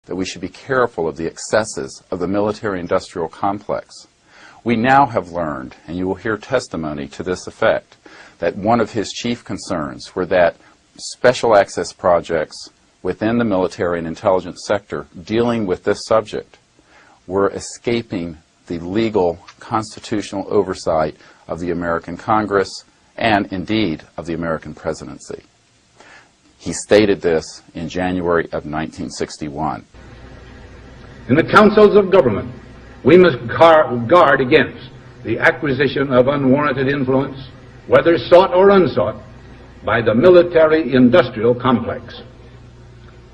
that we should be careful of the excesses of the military-industrial complex. We now have learned, and you will hear testimony to this effect, that one of his chief concerns were that special access projects within the military and intelligence sector dealing with this subject were escaping the legal constitutional oversight of the American Congress and indeed of the American presidency. He stated this in January of 1961. In the councils of government, we must guard against the acquisition of unwarranted influence, whether sought or unsought, by the military-industrial complex.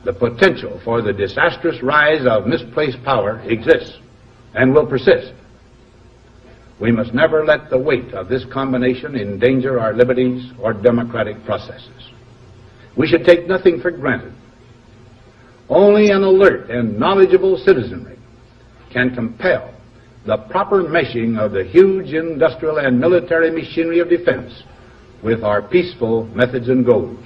The potential for the disastrous rise of misplaced power exists and will persist. We must never let the weight of this combination endanger our liberties or democratic processes. We should take nothing for granted. Only an alert and knowledgeable citizenry can compel the proper meshing of the huge industrial and military machinery of defense with our peaceful methods and goals.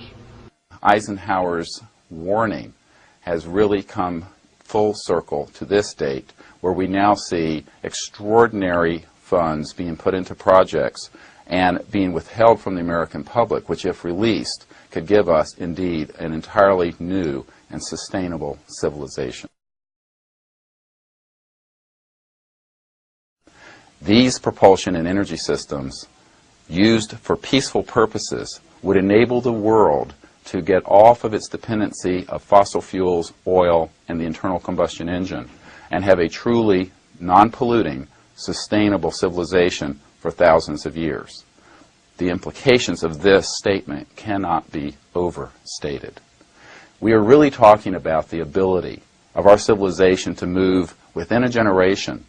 Eisenhower's warning has really come full circle to this date, where we now see extraordinary funds being put into projects and being withheld from the American public, which, if released, could give us, indeed, an entirely new and sustainable civilization. These propulsion and energy systems, used for peaceful purposes, would enable the world to get off of its dependency of fossil fuels, oil, and the internal combustion engine, and have a truly non-polluting, sustainable civilization for thousands of years. The implications of this statement cannot be overstated. We are really talking about the ability of our civilization to move within a generation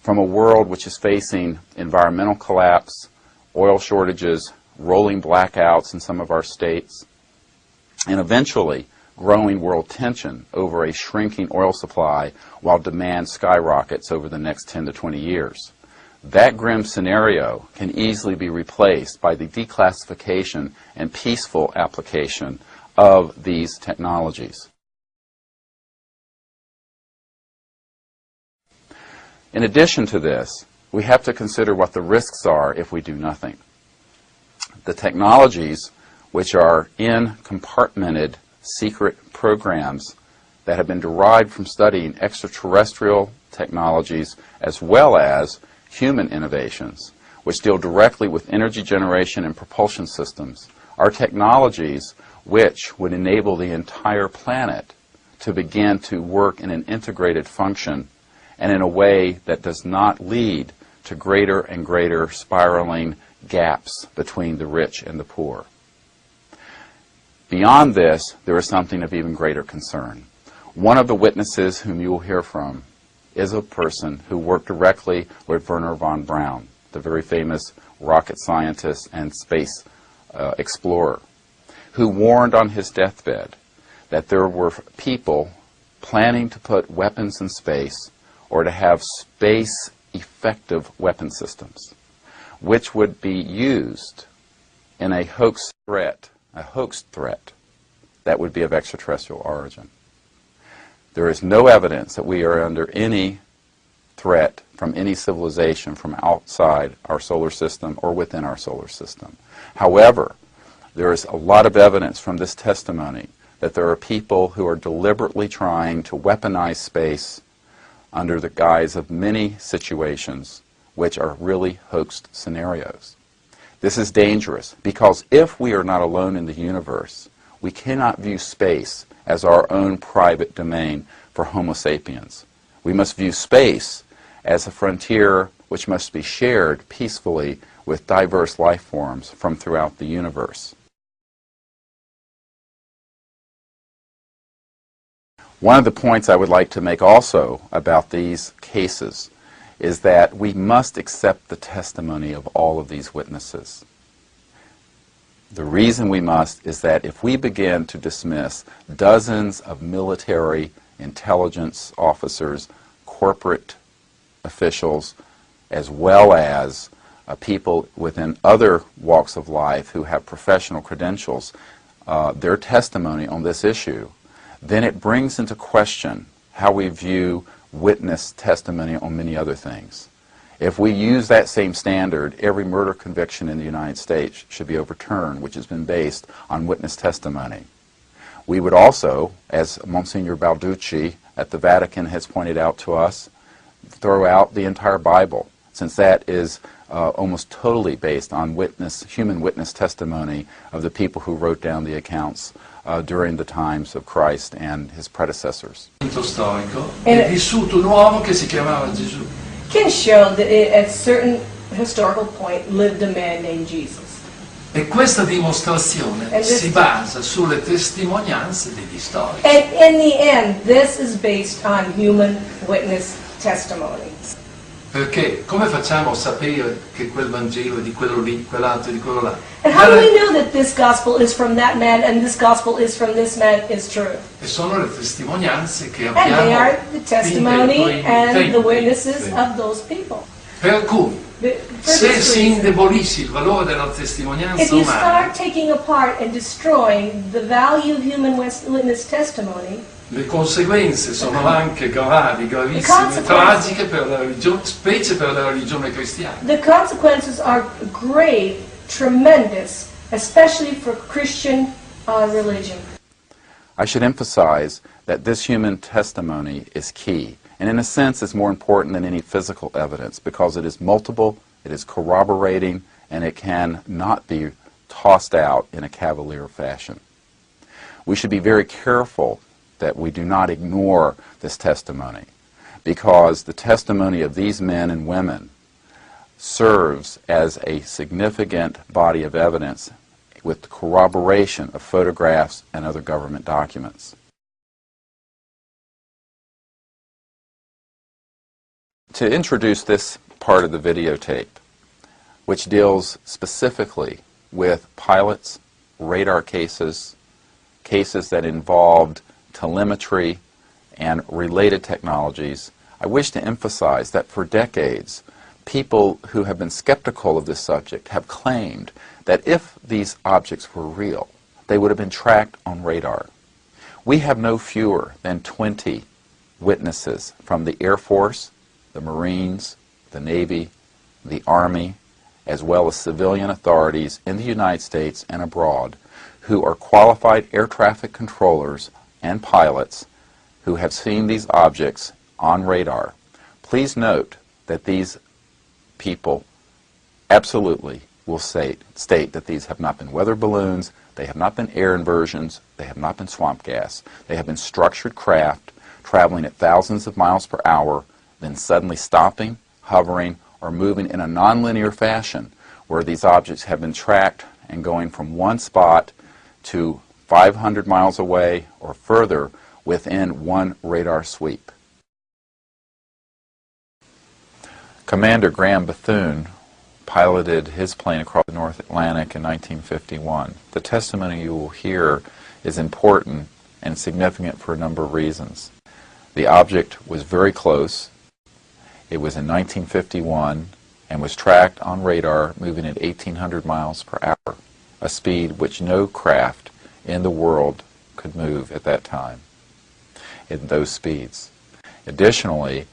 from a world which is facing environmental collapse, oil shortages, rolling blackouts in some of our states, and eventually growing world tension over a shrinking oil supply while demand skyrockets over the next 10 to 20 years. That grim scenario can easily be replaced by the declassification and peaceful application of these technologies. In addition to this, we have to consider what the risks are if we do nothing. The technologies, which are in compartmented secret programs that have been derived from studying extraterrestrial technologies as well as human innovations, which deal directly with energy generation and propulsion systems, are technologies which would enable the entire planet to begin to work in an integrated function and in a way that does not lead to greater and greater spiraling gaps between the rich and the poor. Beyond this, there is something of even greater concern. One of the witnesses whom you will hear from is a person who worked directly with Wernher von Braun, the very famous rocket scientist and space explorer, who warned on his deathbed that there were people planning to put weapons in space or to have space-effective weapon systems, which would be used in a hoax threat that would be of extraterrestrial origin. There is no evidence that we are under any threat from any civilization from outside our solar system or within our solar system. However, there is a lot of evidence from this testimony that there are people who are deliberately trying to weaponize space under the guise of many situations which are really hoaxed scenarios. This is dangerous because if we are not alone in the universe, we cannot view space as our own private domain for Homo sapiens. We must view space as a frontier which must be shared peacefully with diverse life forms from throughout the universe. One of the points I would like to make also about these cases is that we must accept the testimony of all of these witnesses. The reason we must is that if we begin to dismiss dozens of military intelligence officers, corporate officials, as well as people within other walks of life who have professional credentials, their testimony on this issue, then it brings into question how we view witness testimony on many other things. If we use that same standard, every murder conviction in the United States should be overturned, which has been based on witness testimony. We would also, as Monsignor Balducci at the Vatican has pointed out to us, throw out the entire Bible, since that is almost totally based on human witness testimony of the people who wrote down the accounts during the times of Christ and his predecessors. Storico è vissuto un uomo che si chiamava Gesù. Can show that at a certain historical point lived a man named Jesus. E questa dimostrazione si basa sulle testimonianze degli storici. And in the end, this is based on human witness testimony. Perché come facciamo a sapere che quel Vangelo è di quello lì, quell'altro di quello là? And how do we know that this gospel is from that man and this gospel is from this man is true? E sono le testimonianze che And they abbiamo are the testimony and the tempi. witnesses of those people. Per cui, se si indebolisce il valore della testimonianza if you umana, start taking apart and destroying the value of human witness testimony, le conseguenze sono anche gravi, gravissime, tragiche per la religione, specie per la religione cristiana. the consequences are grave, tremendous, especially for Christian religion. I should emphasize that this human testimony is key, and in a sense is more important than any physical evidence because it is multiple, it is corroborating, and it can not be tossed out in a cavalier fashion. We should be very careful that we do not ignore this testimony, because the testimony of these men and women serves as a significant body of evidence with the corroboration of photographs and other government documents. To introduce this part of the videotape, which deals specifically with pilots, radar cases, cases that involved telemetry and related technologies, I wish to emphasize that for decades, people who have been skeptical of this subject have claimed that if these objects were real, they would have been tracked on radar. We have no fewer than 20 witnesses from the Air Force, the Marines, the Navy, the Army, as well as civilian authorities in the United States and abroad who are qualified air traffic controllers and pilots who have seen these objects on radar. Please note that these people absolutely will state that these have not been weather balloons, they have not been air inversions, they have not been swamp gas. They have been structured craft traveling at thousands of miles per hour, then suddenly stopping, hovering, or moving in a nonlinear fashion where these objects have been tracked and going from one spot to 500 miles away or further within one radar sweep. Commander Graham Bethune piloted his plane across the North Atlantic in 1951. The testimony you will hear is important and significant for a number of reasons. The object was very close. It was in 1951 and was tracked on radar moving at 1,800 miles per hour, a speed which no craft in the world could move at that time in those speeds. Additionally,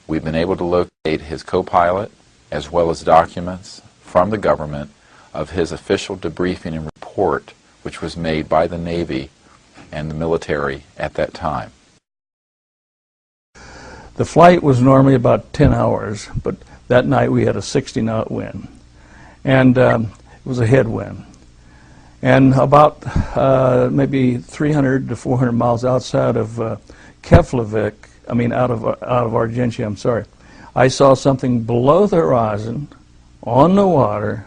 we've been able to locate his co-pilot as well as documents from the government of his official debriefing and report, which was made by the Navy and the military at that time. The flight was normally about 10 hours, but that night we had a 60-knot wind, and it was a headwind. And about maybe 300 to 400 miles outside of Keflavik, out of Argentia, I'm sorry, I saw something below the horizon on the water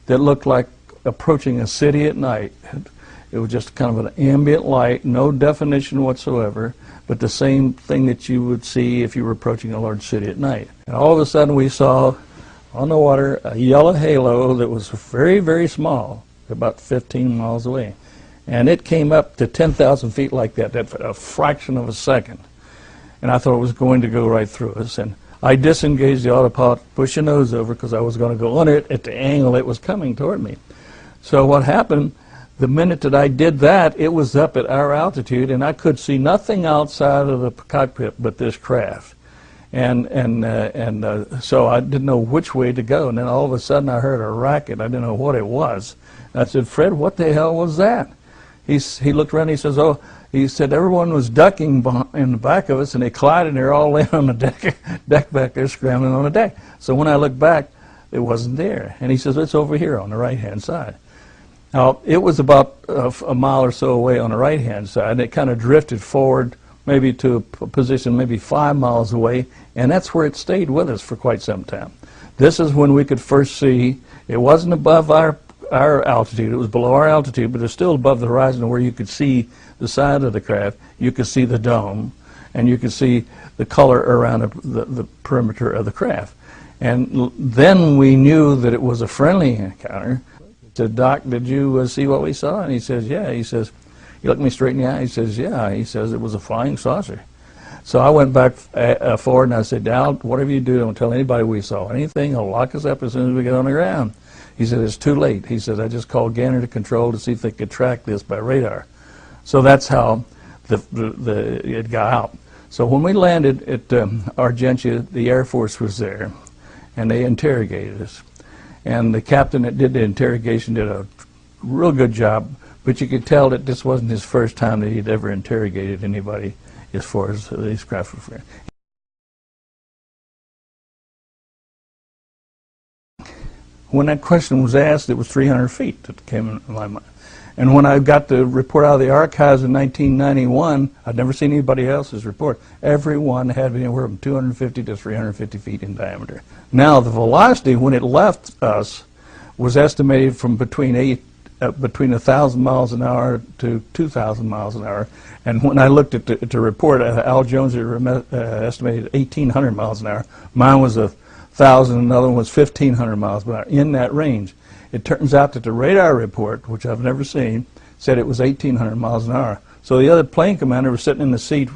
that looked like approaching a city at night. It was just kind of an ambient light, no definition whatsoever, but the same thing that you would see if you were approaching a large city at night. And all of a sudden we saw on the water a yellow halo that was very, very small, about 15 miles away. And it came up to 10,000 feet like that, a fraction of a second. And I thought it was going to go right through us. And I disengaged the autopilot, pushed the nose over because I was going to go on it at the angle it was coming toward me. So what happened, the minute that I did that, it was up at our altitude, and I could see nothing outside of the cockpit but this craft. So I didn't know which way to go, and then all of a sudden I heard a racket. I didn't know what it was. I said, "Fred, what the hell was that?" He looked around, he says, "Oh," he said, "everyone was ducking in the back of us, and they collided, and they're all in on the deck back there, scrambling on the deck." So when I looked back, it wasn't there. And he says, "It's over here on the right-hand side." Now, it was about a mile or so away on the right-hand side, and it kind of drifted forward maybe to a position maybe 5 miles away, and that's where it stayed with us for quite some time. This is when we could first see, it wasn't above our altitude, it was below our altitude, but it's still above the horizon where you could see the side of the craft, you could see the dome, and you could see the color around the perimeter of the craft. And then we knew that it was a friendly encounter. I said, "Doc, did you see what we saw?" And he says, "Yeah." He says, he looked me straight in the eye, he says, "Yeah." He says, "It was a flying saucer." So I went back forward and I said, "Al, whatever you do, don't tell anybody we saw anything. He'll lock us up as soon as we get on the ground." He said, "It's too late." He said, "I just called Gander to control to see if they could track this by radar." So that's how it got out. So when we landed at Argentia, the Air Force was there, and they interrogated us. And the captain that did the interrogation did a real good job, but you could tell that this wasn't his first time that he'd ever interrogated anybody as far as these craft were concerned. When that question was asked, it was 300 feet that came in my mind. And when I got the report out of the archives in 1991, I'd never seen anybody else's report. Everyone had anywhere from 250 to 350 feet in diameter. Now, the velocity when it left us was estimated from between 1,000 miles an hour to 2,000 miles an hour. And when I looked at the report, Al Jones estimated 1,800 miles an hour. Mine was 1,000, another one was 1,500 miles an hour, in that range. It turns out that the radar report, which I've never seen, said it was 1,800 miles an hour. So the other plane commander was sitting in the seat,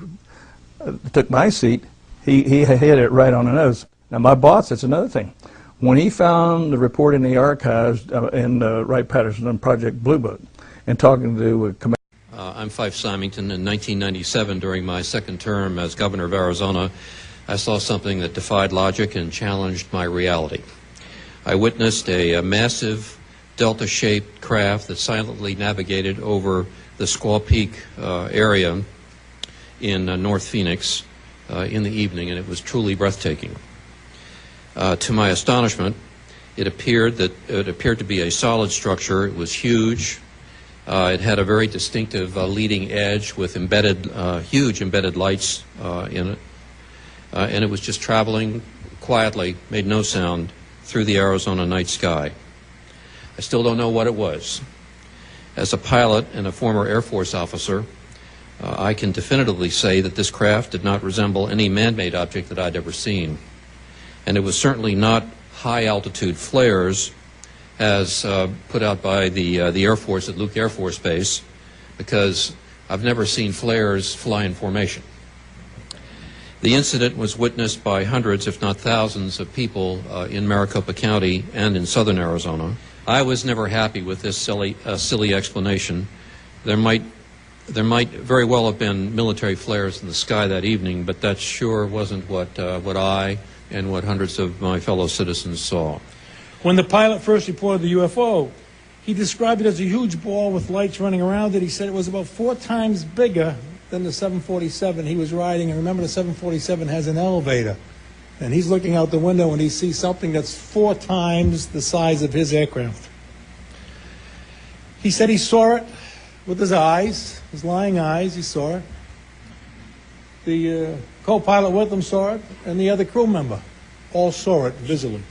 took my seat, he hit it right on the nose. Now my boss, that's another thing. When he found the report in the archives in Wright-Patterson on Project Blue Book, and talking to Commander. I'm Fife Symington. In 1997, during my second term as governor of Arizona, I saw something that defied logic and challenged my reality. I witnessed a massive delta-shaped craft that silently navigated over the Squaw Peak area in North Phoenix in the evening, and it was truly breathtaking. To my astonishment, it appeared to be a solid structure. It was huge. It had a very distinctive leading edge with huge embedded lights in it. And it was just traveling quietly, made no sound, through the Arizona night sky. I still don't know what it was. As a pilot and a former Air Force officer, I can definitively say that this craft did not resemble any man-made object that I'd ever seen. And it was certainly not high-altitude flares as put out by the Air Force at Luke Air Force Base, because I've never seen flares fly in formation. The incident was witnessed by hundreds, if not thousands, of people in Maricopa County and in southern Arizona. I was never happy with this silly explanation. There might very well have been military flares in the sky that evening, but that sure wasn't what I and what hundreds of my fellow citizens saw. When the pilot first reported the UFO, he described it as a huge ball with lights running around it. He said it was about 4 times bigger than the 747 he was riding. And remember, the 747 has an elevator. And he's looking out the window and he sees something that's 4 times the size of his aircraft. He said he saw it with his eyes, his lying eyes, he saw it. The co-pilot with him saw it, and the other crew member all saw it visibly.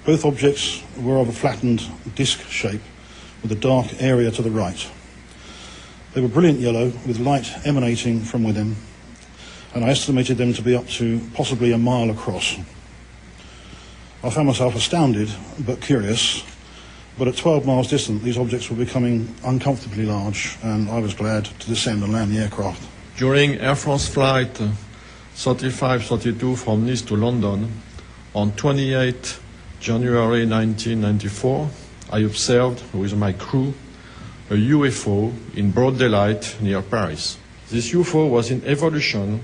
Both objects were of a flattened disc shape with a dark area to the right. They were brilliant yellow with light emanating from within, and I estimated them to be up to possibly a mile across. I found myself astounded but curious, but at 12 miles distant these objects were becoming uncomfortably large, and I was glad to descend and land the aircraft. During Air France flight 3532 from Nice to London on 28 January 1994, I observed with my crew a UFO in broad daylight near Paris. This UFO was in evolution